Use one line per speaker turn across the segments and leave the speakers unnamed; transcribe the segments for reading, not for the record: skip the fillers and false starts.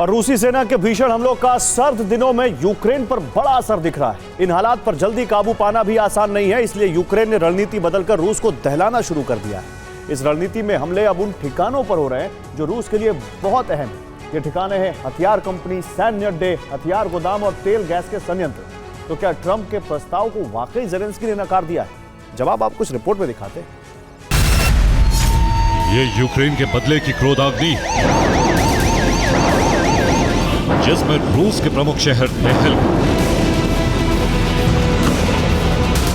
और रूसी सेना के भीषण हमलों का सर्द दिनों में यूक्रेन पर बड़ा असर दिख रहा है। इन हालात पर जल्दी काबू पाना भी आसान नहीं है, इसलिए यूक्रेन ने रणनीति बदलकर रूस को दहलाना शुरू कर दिया है। इस रणनीति में हमले अब उन ठिकानों पर हो रहे हैं जो रूस के लिए बहुत अहम है। ये ठिकाने हैं हथियार कंपनी, सैन्य अड्डे, हथियार गोदाम और तेल गैस के संयंत्र। तो क्या ट्रंप के प्रस्ताव को वाकई जेलेंस्की ने नकार दिया है? जवाब आपको इस रिपोर्ट में दिखाते हैं।
ये यूक्रेन के बदले की क्रोधाग्नि, जिसमें रूस के प्रमुख शहर लेहल,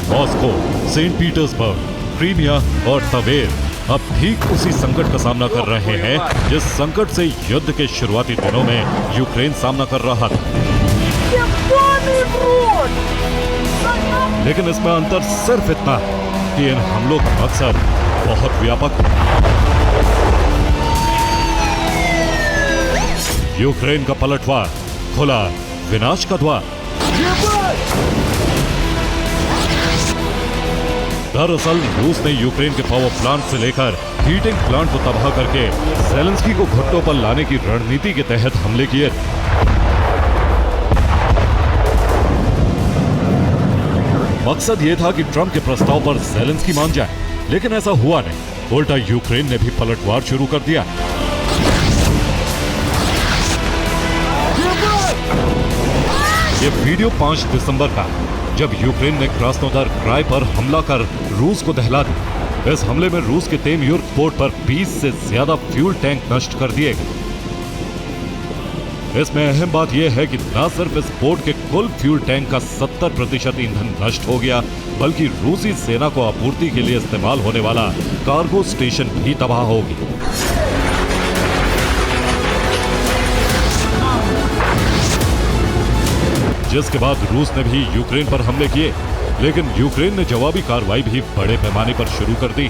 मॉस्को, सेंट पीटर्सबर्ग, क्रीमिया और तवेर अब ठीक उसी संकट का सामना कर रहे हैं जिस संकट से युद्ध के शुरुआती दिनों में यूक्रेन सामना कर रहा था। लेकिन इसमें अंतर सिर्फ इतना है कि इन हमलों का मकसद बहुत व्यापक है। यूक्रेन का पलटवार, खुला विनाश का द्वार। दरअसल रूस ने यूक्रेन के पावर प्लांट से लेकर हीटिंग प्लांट को तबाह करके ज़ेलेंस्की को घुटनों पर लाने की रणनीति के तहत हमले किए। मकसद ये था कि ट्रंप के प्रस्ताव पर ज़ेलेंस्की मान जाए, लेकिन ऐसा हुआ नहीं। उल्टा यूक्रेन ने भी पलटवार शुरू कर दिया। ये वीडियो 5 दिसंबर का, जब यूक्रेन ने क्रास्नोदार क्राय पर हमला कर रूस को दहला दिया। इस हमले में रूस के तेमयुर्क पोर्ट पर 20 से ज्यादा फ्यूल टैंक नष्ट कर दिए गए। इसमें अहम बात यह है कि न सिर्फ इस पोर्ट के कुल फ्यूल टैंक का 70% ईंधन नष्ट हो गया, बल्कि रूसी सेना को आपूर्ति के लिए इस्तेमाल होने वाला कार्गो स्टेशन भी तबाह हो गया। जिसके बाद रूस ने भी यूक्रेन पर हमले किए, लेकिन यूक्रेन ने जवाबी कार्रवाई भी बड़े पैमाने पर शुरू कर दी।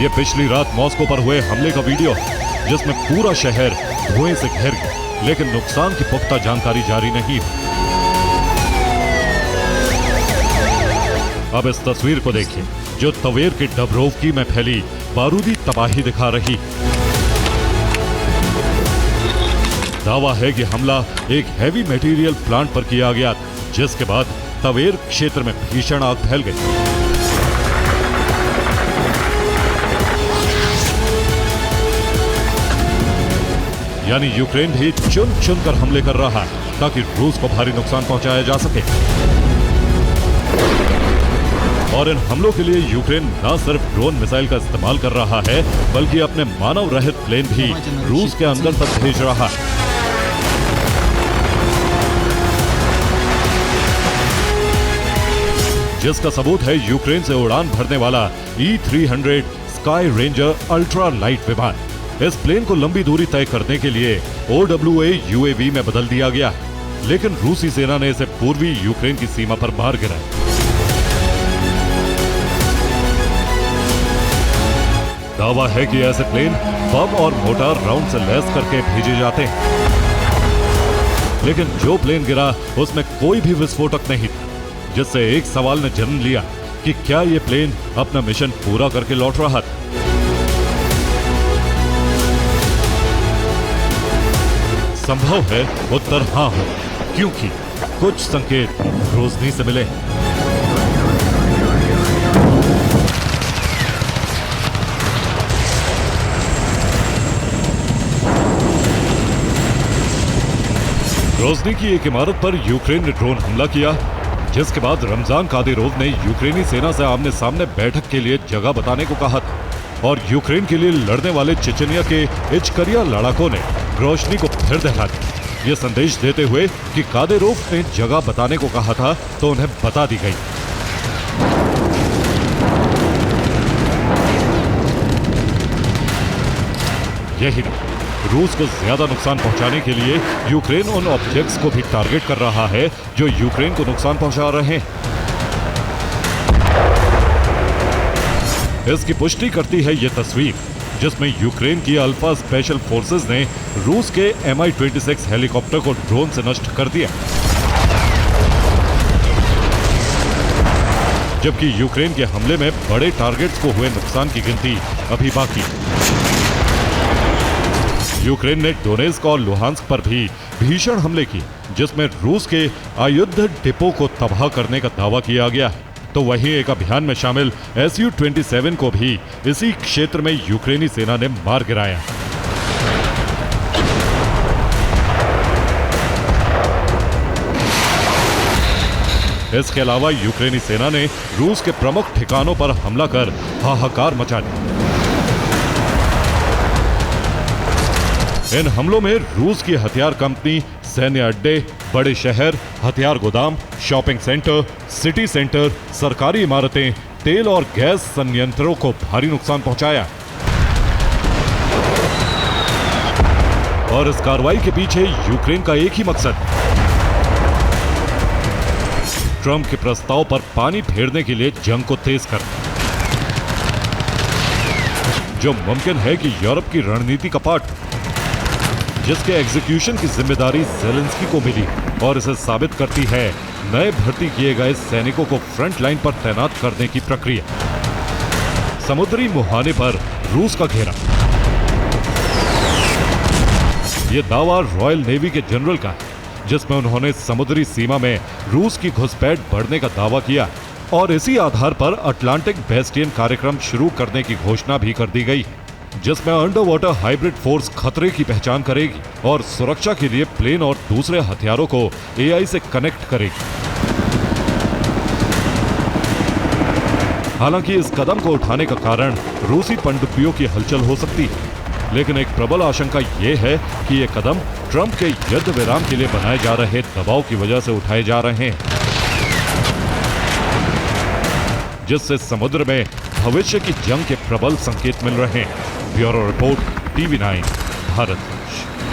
ये पिछली रात मॉस्को पर हुए हमले का वीडियो, जिसमें पूरा शहर धुएं से घिर गया, लेकिन नुकसान की पुख्ता जानकारी जारी नहीं। अब इस तस्वीर को देखिए, जो तवेर के डब्रोवकी में फैली बारूदी तबाही दिखा रही। दावा है कि हमला एक हैवी मटेरियल प्लांट पर किया गया, जिसके बाद तवेर क्षेत्र में भीषण आग फैल गई। यानी यूक्रेन भी चुन चुन कर हमले कर रहा है ताकि रूस को भारी नुकसान पहुंचाया जा सके। और इन हमलों के लिए यूक्रेन न सिर्फ ड्रोन मिसाइल का इस्तेमाल कर रहा है, बल्कि अपने मानव रहित प्लेन भी रूस के अंदर तक भेज रहा है। जिसका सबूत है यूक्रेन से उड़ान भरने वाला E-300 sky ranger ultra light विमान। इस प्लेन को लंबी दूरी तय करने के लिए OWA UAV में बदल दिया गया है, लेकिन रूसी सेना ने इसे पूर्वी यूक्रेन की सीमा पर मार गिराया। दावा है कि ऐसे प्लेन बम और मोटार राउंड से लैस करके भेजे जाते हैं, लेकिन जो प्लेन गिरा उसमें कोई भी विस्फोटक नहीं था, जिससे एक सवाल ने जन्म लिया कि क्या ये प्लेन अपना मिशन पूरा करके लौट रहा था। संभव है उत्तर हाँ हो, क्योंकि कुछ संकेत ग्रोज़नी से मिले। ग्रोज़नी की एक इमारत पर यूक्रेन ने ड्रोन हमला किया, जिसके बाद रमजान कादिरोव ने यूक्रेनी सेना से आमने सामने बैठक के लिए जगह बताने को कहा था। और यूक्रेन के लिए लड़ने वाले चेचनिया के इचकरिया लड़ाकों ने ग्रोज़नी को फिर दहला दिया, ये संदेश देते हुए कि कादिरोव ने जगह बताने को कहा था तो उन्हें बता दी गई। यही नहीं, रूस को ज्यादा नुकसान पहुंचाने के लिए यूक्रेन उन ऑब्जेक्ट्स को भी टारगेट कर रहा है जो यूक्रेन को नुकसान पहुंचा रहे हैं। इसकी पुष्टि करती है ये तस्वीर, जिसमें यूक्रेन की अल्फा स्पेशल फोर्सेस ने रूस के Mi-26 हेलीकॉप्टर को ड्रोन से नष्ट कर दिया। जबकि यूक्रेन के हमले में बड़े टारगेट्स को हुए नुकसान की गिनती अभी बाकी। यूक्रेन ने डोनेस्क और लुहांस्क पर भी भीषण हमले किए, जिसमें रूस के आयुध डिपो को तबाह करने का दावा किया गया है। तो वहीं एक अभियान में शामिल Su-27 को भी इसी क्षेत्र में यूक्रेनी सेना ने मार गिराया। इसके अलावा यूक्रेनी सेना ने रूस के प्रमुख ठिकानों पर हमला कर हाहाकार मचा दिया। इन हमलों में रूस की हथियार कंपनी, सैन्य अड्डे, बड़े शहर, हथियार गोदाम, शॉपिंग सेंटर, सिटी सेंटर, सरकारी इमारतें, तेल और गैस संयंत्रों को भारी नुकसान पहुंचाया। और इस कार्रवाई के पीछे यूक्रेन का एक ही मकसद, ट्रंप के प्रस्ताव पर पानी फेरने के लिए जंग को तेज करना, जो मुमकिन है कि यूरोप की रणनीति का पार्ट, जिसके एग्जीक्यूशन की जिम्मेदारी ज़ेलेंस्की को मिली और इसे साबित करती है नए भर्ती किए गए सैनिकों को फ्रंट लाइन पर तैनात करने की प्रक्रिया। समुद्री मुहाने पर रूस का घेरा। यह दावा रॉयल नेवी के जनरल का है, जिसमें उन्होंने समुद्री सीमा में रूस की घुसपैठ बढ़ने का दावा किया और इसी आधार पर अटलांटिक बेस्टियन कार्यक्रम शुरू करने की घोषणा भी कर दी गई, जिसमें अंडर वाटर हाइब्रिड फोर्स खतरे की पहचान करेगी और सुरक्षा के लिए प्लेन और दूसरे हथियारों को AI से कनेक्ट करेगी। हालांकि इस कदम को उठाने का कारण रूसी पनडुब्बियों की हलचल हो सकती है, लेकिन एक प्रबल आशंका यह है कि ये कदम ट्रंप के युद्ध विराम के लिए बनाए जा रहे दबाव की वजह से उठाए जा रहे हैं, जिससे समुद्र में भविष्य की जंग के प्रबल संकेत मिल रहे हैं। Bureau report, TV9 Bharat.